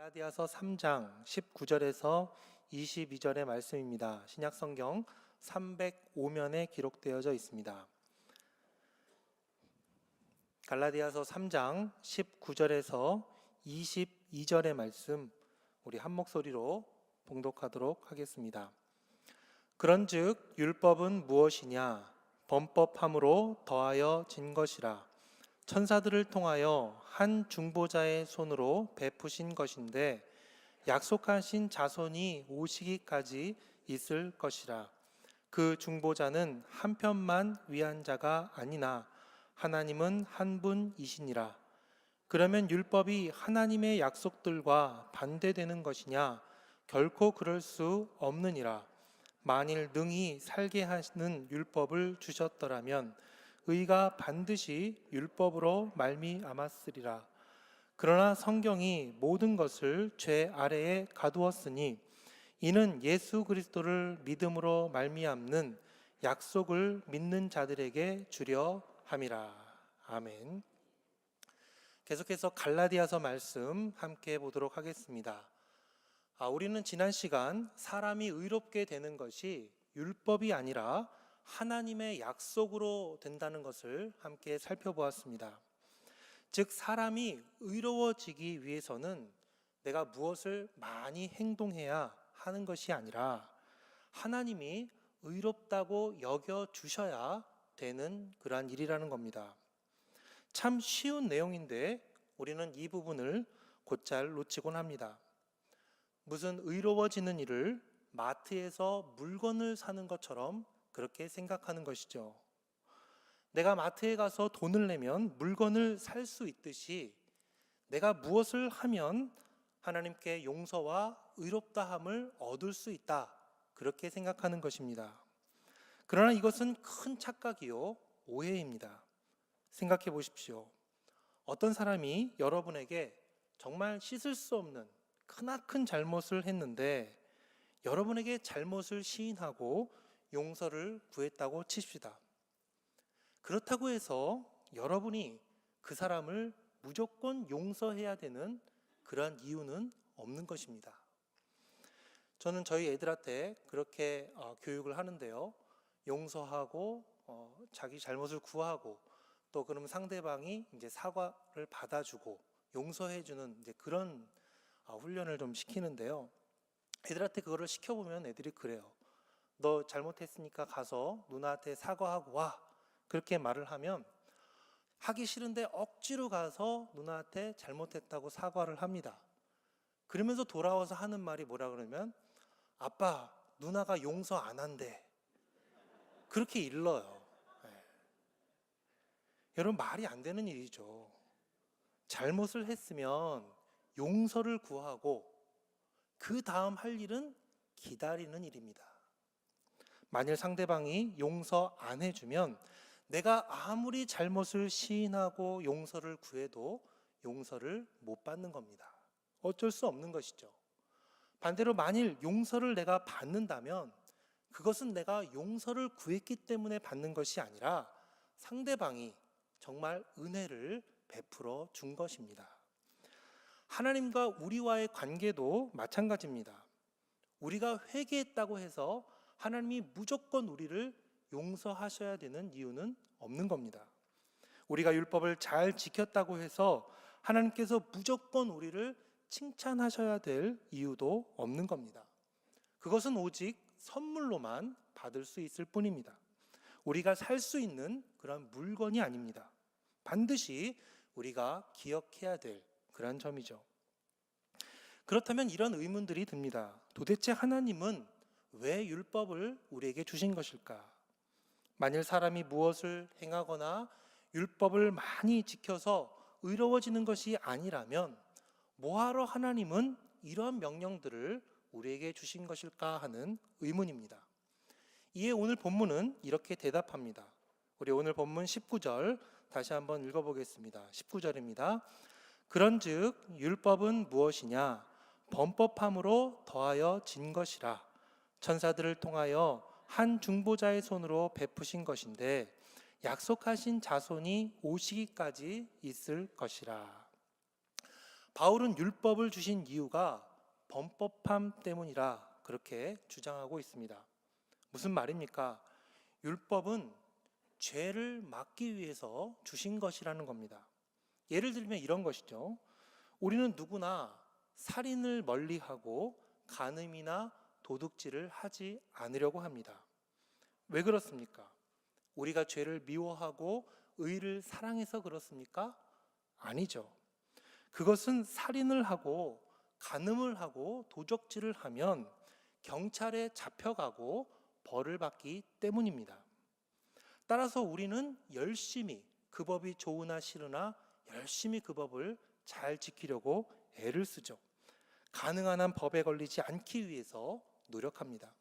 갈라디아서 3장 19절에서 22절의 말씀입니다. 신약성경 305면에 기록되어져 있습니다. 갈라디아서 3장 19절에서 22절의 말씀 우리 한 목소리로 봉독하도록 하겠습니다. 그런즉 율법은 무엇이냐? 범법함으로 더하여 진 것이라. 천사들을 통하여 한 중보자의 손으로 베푸신 것인데 약속하신 자손이 오시기까지 있을 것이라. 그 중보자는 한 편만 위한 자가 아니나 하나님은 한 분이시니라. 그러면 율법이 하나님의 약속들과 반대되는 것이냐? 결코 그럴 수 없느니라. 만일 능히 살게 하시는 율법을 주셨더라면 의가 반드시 율법으로 말미암았으리라. 그러나 성경이 모든 것을 죄 아래에 가두었으니 이는 예수 그리스도를 믿음으로 말미암는 약속을 믿는 자들에게 주려 함이라. 아멘. 계속해서 갈라디아서 말씀 함께 보도록 하겠습니다. 우리는 지난 시간 사람이 의롭게 되는 것이 율법이 아니라 하나님의 약속으로 된다는 것을 함께 살펴보았습니다. 즉 사람이 의로워지기 위해서는 내가 무엇을 많이 행동해야 하는 것이 아니라 하나님이 의롭다고 여겨주셔야 되는 그러한 일이라는 겁니다. 참 쉬운 내용인데 우리는 이 부분을 곧잘 놓치곤 합니다. 무슨 의로워지는 일을 마트에서 물건을 사는 것처럼 그렇게 생각하는 것이죠. 내가 마트에 가서 돈을 내면 물건을 살 수 있듯이 내가 무엇을 하면 하나님께 용서와 의롭다함을 얻을 수 있다, 그렇게 생각하는 것입니다. 그러나 이것은 큰 착각이요 오해입니다. 생각해 보십시오. 어떤 사람이 여러분에게 정말 씻을 수 없는 크나큰 잘못을 했는데 여러분에게 잘못을 시인하고 용서를 구했다고 칩시다. 그렇다고 해서 여러분이 그 사람을 무조건 용서해야 되는 그러한 이유는 없는 것입니다. 저는 저희 애들한테 그렇게 교육을 하는데요. 용서하고 자기 잘못을 구하고 또 그러면 상대방이 이제 사과를 받아주고 용서해주는 이제 그런 훈련을 좀 시키는데요. 애들한테 그거를 시켜보면 애들이 그래요. 너 잘못했으니까 가서 누나한테 사과하고 와. 그렇게 말을 하면 하기 싫은데 억지로 가서 누나한테 잘못했다고 사과를 합니다. 그러면서 돌아와서 하는 말이 뭐라 그러면 아빠, 누나가 용서 안 한대. 그렇게 일러요. 네. 여러분 말이 안 되는 일이죠. 잘못을 했으면 용서를 구하고 그 다음 할 일은 기다리는 일입니다. 만일 상대방이 용서 안 해주면 내가 아무리 잘못을 시인하고 용서를 구해도 용서를 못 받는 겁니다. 어쩔 수 없는 것이죠. 반대로 만일 용서를 내가 받는다면 그것은 내가 용서를 구했기 때문에 받는 것이 아니라 상대방이 정말 은혜를 베풀어 준 것입니다. 하나님과 우리와의 관계도 마찬가지입니다. 우리가 회개했다고 해서 하나님이 무조건 우리를 용서하셔야 되는 이유는 없는 겁니다. 우리가 율법을 잘 지켰다고 해서 하나님께서 무조건 우리를 칭찬하셔야 될 이유도 없는 겁니다. 그것은 오직 선물로만 받을 수 있을 뿐입니다. 우리가 살 수 있는 그런 물건이 아닙니다. 반드시 우리가 기억해야 될 그런 점이죠. 그렇다면 이런 의문들이 듭니다. 도대체 하나님은 왜 율법을 우리에게 주신 것일까? 만일 사람이 무엇을 행하거나 율법을 많이 지켜서 의로워지는 것이 아니라면 뭐하러 하나님은 이러한 명령들을 우리에게 주신 것일까 하는 의문입니다. 이에 오늘 본문은 이렇게 대답합니다. 우리 오늘 본문 19절 다시 한번 읽어보겠습니다. 19절입니다. 그런즉 율법은 무엇이냐? 범법함으로 더하여 진 것이라. 천사들을 통하여 한 중보자의 손으로 베푸신 것인데 약속하신 자손이 오시기까지 있을 것이라. 바울은 율법을 주신 이유가 범법함 때문이라 그렇게 주장하고 있습니다. 무슨 말입니까? 율법은 죄를 막기 위해서 주신 것이라는 겁니다. 예를 들면 이런 것이죠. 우리는 누구나 살인을 멀리하고 간음이나 도둑질을 하지 않으려고 합니다. 왜 그렇습니까? 우리가 죄를 미워하고 의를 사랑해서 그렇습니까? 아니죠. 그것은 살인을 하고 간음을 하고 도적질을 하면 경찰에 잡혀가고 벌을 받기 때문입니다. 따라서 우리는 열심히 그 법이 좋으나 싫으나 열심히 그 법을 잘 지키려고 애를 쓰죠. 가능한 한 법에 걸리지 않기 위해서 노력합니다.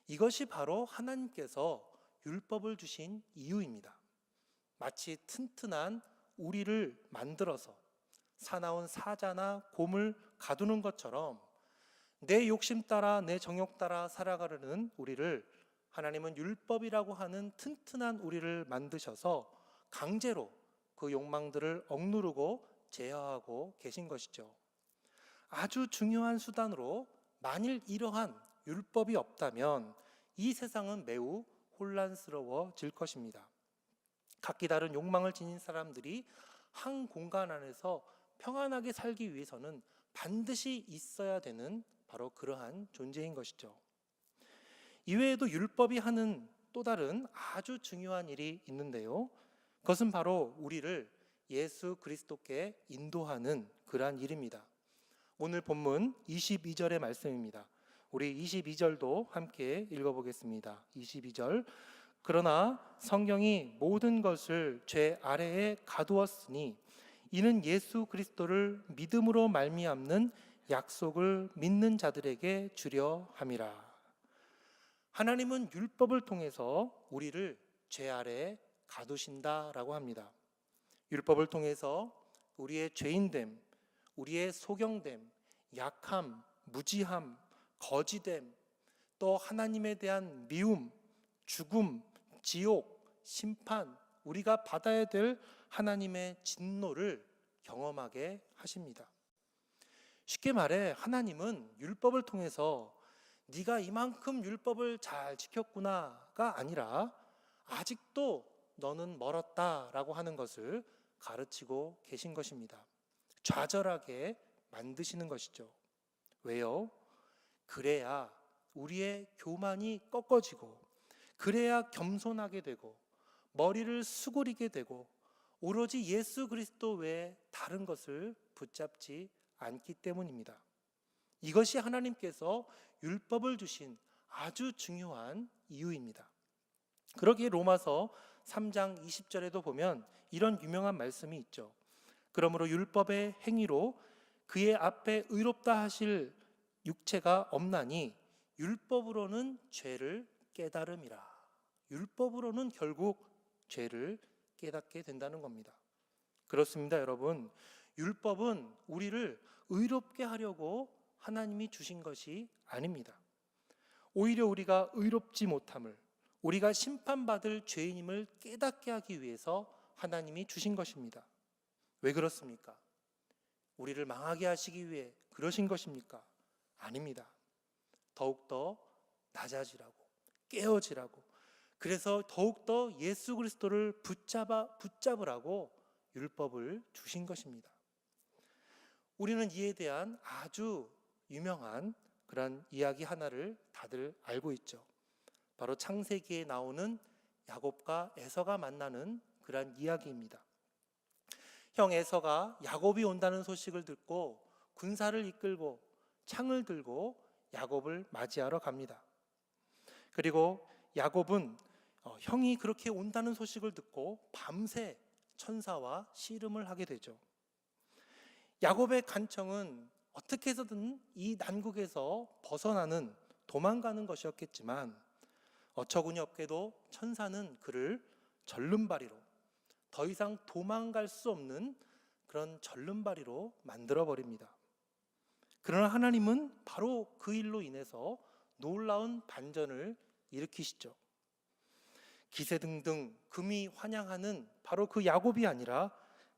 이것이 바로 하나님께서 율법을 주신 이유입니다. 마치 튼튼한 우리를 만들어서 사나운 사자나 곰을 가두는 것처럼 내 욕심 따라 내 정욕 따라 살아가려는 우리를 하나님은 율법이라고 하는 튼튼한 우리를 만드셔서 강제로 그 욕망들을 억누르고 제어하고 계신 것이죠. 아주 중요한 수단으로 만일 이러한 율법이 없다면 이 세상은 매우 혼란스러워질 것입니다. 각기 다른 욕망을 지닌 사람들이 한 공간 안에서 평안하게 살기 위해서는 반드시 있어야 되는 바로 그러한 존재인 것이죠. 이외에도 율법이 하는 또 다른 아주 중요한 일이 있는데요. 그것은 바로 우리를 예수 그리스도께 인도하는 그러한 일입니다. 오늘 본문 22절의 말씀입니다. 우리 22절도 함께 읽어보겠습니다. 22절. 그러나 성경이 모든 것을 죄 아래에 가두었으니 이는 예수 그리스도를 믿음으로 말미암는 약속을 믿는 자들에게 주려 함이라. 하나님은 율법을 통해서 우리를 죄 아래에 가두신다라고 합니다. 율법을 통해서 우리의 죄인됨, 우리의 소경됨, 약함, 무지함, 거지됨, 또 하나님에 대한 미움, 죽음, 지옥, 심판, 우리가 받아야 될 하나님의 진노를 경험하게 하십니다. 쉽게 말해 하나님은 율법을 통해서 네가 이만큼 율법을 잘 지켰구나가 아니라 아직도 너는 멀었다라고 하는 것을 가르치고 계신 것입니다. 좌절하게 만드시는 것이죠. 왜요? 그래야 우리의 교만이 꺾어지고 그래야 겸손하게 되고 머리를 수그리게 되고 오로지 예수 그리스도 외에 다른 것을 붙잡지 않기 때문입니다. 이것이 하나님께서 율법을 주신 아주 중요한 이유입니다. 그러기에 로마서 3장 20절에도 보면 이런 유명한 말씀이 있죠. 그러므로 율법의 행위로 그의 앞에 의롭다 하실 육체가 없나니 율법으로는 죄를 깨달음이라. 율법으로는 결국 죄를 깨닫게 된다는 겁니다. 그렇습니다, 여러분. 율법은 우리를 의롭게 하려고 하나님이 주신 것이 아닙니다. 오히려 우리가 의롭지 못함을, 우리가 심판받을 죄인임을 깨닫게 하기 위해서 하나님이 주신 것입니다. 왜 그렇습니까? 우리를 망하게 하시기 위해 그러신 것입니까? 아닙니다. 더욱더 낮아지라고, 깨어지라고, 그래서 더욱더 예수 그리스도를 붙잡으라고 율법을 주신 것입니다. 우리는 이에 대한 아주 유명한 그런 이야기 하나를 다들 알고 있죠. 바로 창세기에 나오는 야곱과 에서가 만나는 그런 이야기입니다. 형 에서가 야곱이 온다는 소식을 듣고 군사를 이끌고 창을 들고 야곱을 맞이하러 갑니다. 그리고 야곱은 형이 그렇게 온다는 소식을 듣고 밤새 천사와 씨름을 하게 되죠. 야곱의 간청은 어떻게 해서든 이 난국에서 벗어나는, 도망가는 것이었겠지만 어처구니 없게도 천사는 그를 절름발이로, 더 이상 도망갈 수 없는 그런 절름발이로 만들어버립니다. 그러나 하나님은 바로 그 일로 인해서 놀라운 반전을 일으키시죠. 기세등등 금이 환영하는 바로 그 야곱이 아니라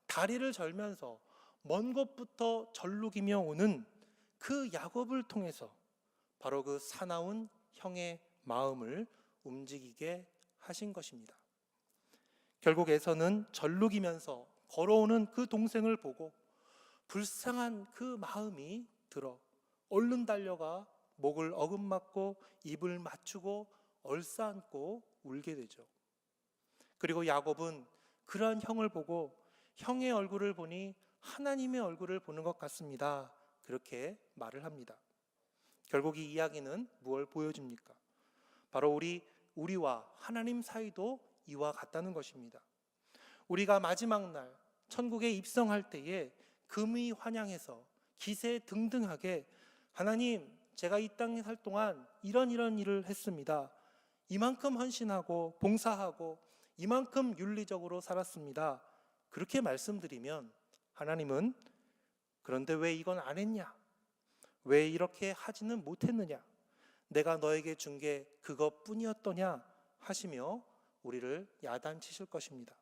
다리를 절면서 먼 곳부터 절룩이며 오는 그 야곱을 통해서 바로 그 사나운 형의 마음을 움직이게 하신 것입니다. 결국 에서는 절룩이면서 걸어오는 그 동생을 보고 불쌍한 그 마음이 들어 얼른 달려가 목을 어긋맞고 입을 맞추고 얼싸안고 울게 되죠. 그리고 야곱은 그러한 형을 보고 형의 얼굴을 보니 하나님의 얼굴을 보는 것 같습니다. 그렇게 말을 합니다. 결국 이 이야기는 무엇을 보여줍니까? 바로 우리와 하나님 사이도 이와 같다는 것입니다. 우리가 마지막 날 천국에 입성할 때에 금이 환영해서 기세등등하게 하나님, 제가 이 땅에 살 동안 이런 일을 했습니다. 이만큼 헌신하고 봉사하고 이만큼 윤리적으로 살았습니다. 그렇게 말씀드리면 하나님은 그런데 왜 이건 안 했냐? 왜 이렇게 하지는 못했느냐? 내가 너에게 준 게 그것뿐이었더냐? 하시며 우리를 야단치실 것입니다.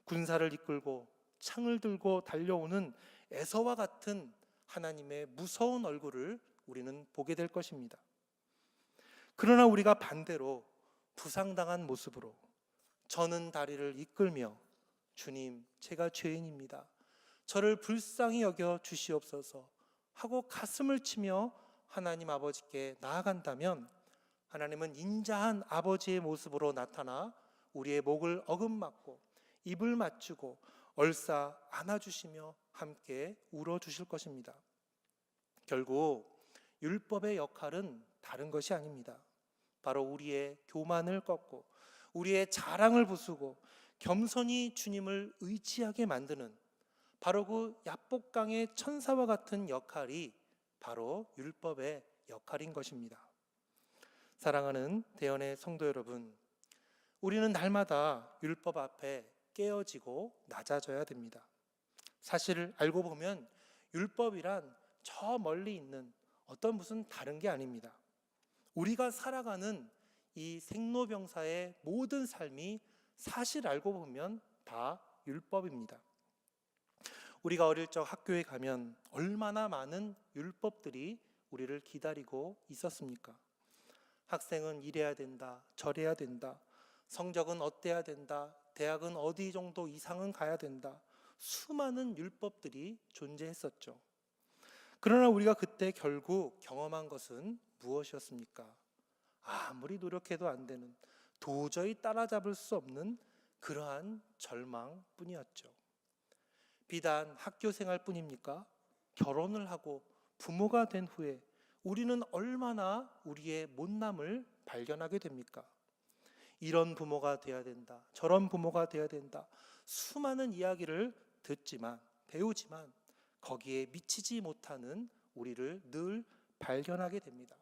군사를 이끌고 창을 들고 달려오는 에서와 같은 하나님의 무서운 얼굴을 우리는 보게 될 것입니다. 그러나 우리가 반대로 부상당한 모습으로 저는 다리를 이끌며 주님, 제가 죄인입니다. 저를 불쌍히 여겨 주시옵소서 하고 가슴을 치며 하나님 아버지께 나아간다면 하나님은 인자한 아버지의 모습으로 나타나 우리의 목을 어긋맞고 입을 맞추고 얼싸 안아주시며 함께 울어주실 것입니다. 결국 율법의 역할은 다른 것이 아닙니다. 바로 우리의 교만을 꺾고 우리의 자랑을 부수고 겸손히 주님을 의지하게 만드는 바로 그 야복강의 천사와 같은 역할이 바로 율법의 역할인 것입니다. 사랑하는 대연의 성도 여러분, 우리는 날마다 율법 앞에 깨어지고 낮아져야 됩니다. 사실 알고 보면 율법이란 저 멀리 있는 어떤 무슨 다른 게 아닙니다. 우리가 살아가는 이 생로병사의 모든 삶이 사실 알고 보면 다 율법입니다. 우리가 어릴 적 학교에 가면 얼마나 많은 율법들이 우리를 기다리고 있었습니까? 학생은 이래야 된다, 저래야 된다, 성적은 어때야 된다, 대학은 어디 정도 이상은 가야 된다, 수많은 율법들이 존재했었죠. 그러나 우리가 그때 결국 경험한 것은 무엇이었습니까? 아무리 노력해도 안 되는, 도저히 따라잡을 수 없는 그러한 절망뿐이었죠. 비단 학교 생활뿐입니까? 결혼을 하고 부모가 된 후에 우리는 얼마나 우리의 못남을 발견하게 됩니까? 이런 부모가 돼야 된다, 저런 부모가 돼야 된다, 수많은 이야기를 듣지만 배우지만 거기에 미치지 못하는 우리를 늘 발견하게 됩니다.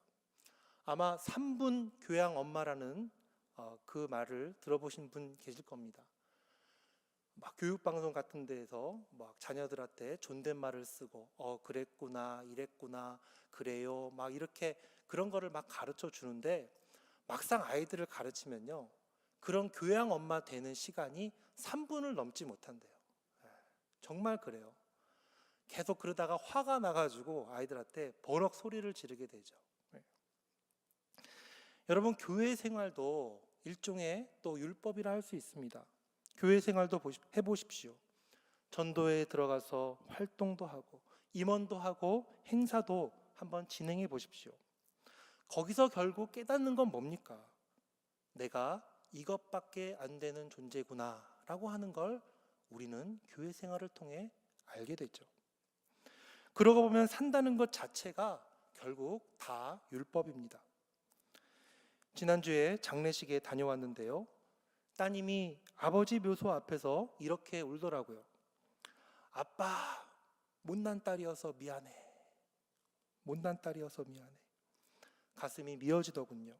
아마 3분 교양 엄마라는 그 말을 들어보신 분 계실 겁니다. 막 교육방송 같은 데에서 막 자녀들한테 존댓말을 쓰고 그랬구나, 이랬구나, 그래요, 막 이렇게 그런 거를 막 가르쳐 주는데 막상 아이들을 가르치면요, 그런 교양 엄마 되는 시간이 3분을 넘지 못한대요. 정말 그래요. 계속 그러다가 화가 나가지고 아이들한테 버럭 소리를 지르게 되죠. 여러분, 교회 생활도 일종의 또 율법이라 할 수 있습니다. 교회 생활도 해보십시오. 전도회에 들어가서 활동도 하고 임원도 하고 행사도 한번 진행해 보십시오. 거기서 결국 깨닫는 건 뭡니까? 내가 이것밖에 안 되는 존재구나 라고 하는 걸 우리는 교회 생활을 통해 알게 되죠. 그러고 보면 산다는 것 자체가 결국 다 율법입니다. 지난주에 장례식에 다녀왔는데요, 따님이 아버지 묘소 앞에서 이렇게 울더라고요. 아빠, 못난 딸이어서 미안해. 못난 딸이어서 미안해. 가슴이 미어지더군요.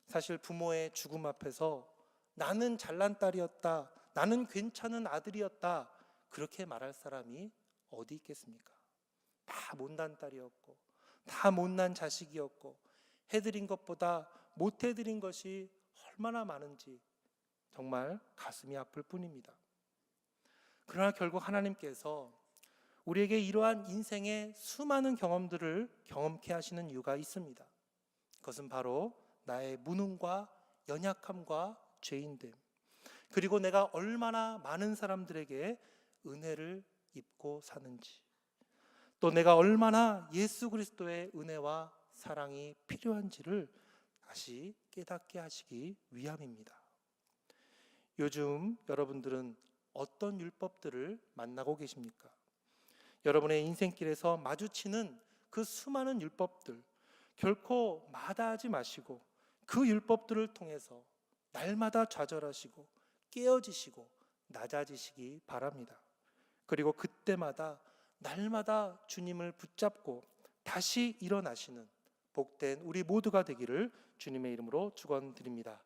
사실 부모의 죽음 앞에서 나는 잘난 딸이었다, 나는 괜찮은 아들이었다, 그렇게 말할 사람이 어디 있겠습니까? 다 못난 딸이었고 다 못난 자식이었고 해드린 것보다 못해드린 것이 얼마나 많은지 정말 가슴이 아플 뿐입니다. 그러나 결국 하나님께서 우리에게 이러한 인생의 수많은 경험들을 경험케 하시는 이유가 있습니다. 그것은 바로 나의 무능과 연약함과 죄인됨, 그리고 내가 얼마나 많은 사람들에게 은혜를 입고 사는지, 또 내가 얼마나 예수 그리스도의 은혜와 사랑이 필요한지를 다시 깨닫게 하시기 위함입니다. 요즘 여러분들은 어떤 율법들을 만나고 계십니까? 여러분의 인생길에서 마주치는 그 수많은 율법들, 결코 마다하지 마시고 그 율법들을 통해서 날마다 좌절하시고 깨어지시고 낮아지시기 바랍니다. 그리고 그때마다 날마다 주님을 붙잡고 다시 일어나시는 복된 우리 모두가 되기를 주님의 이름으로 축원드립니다.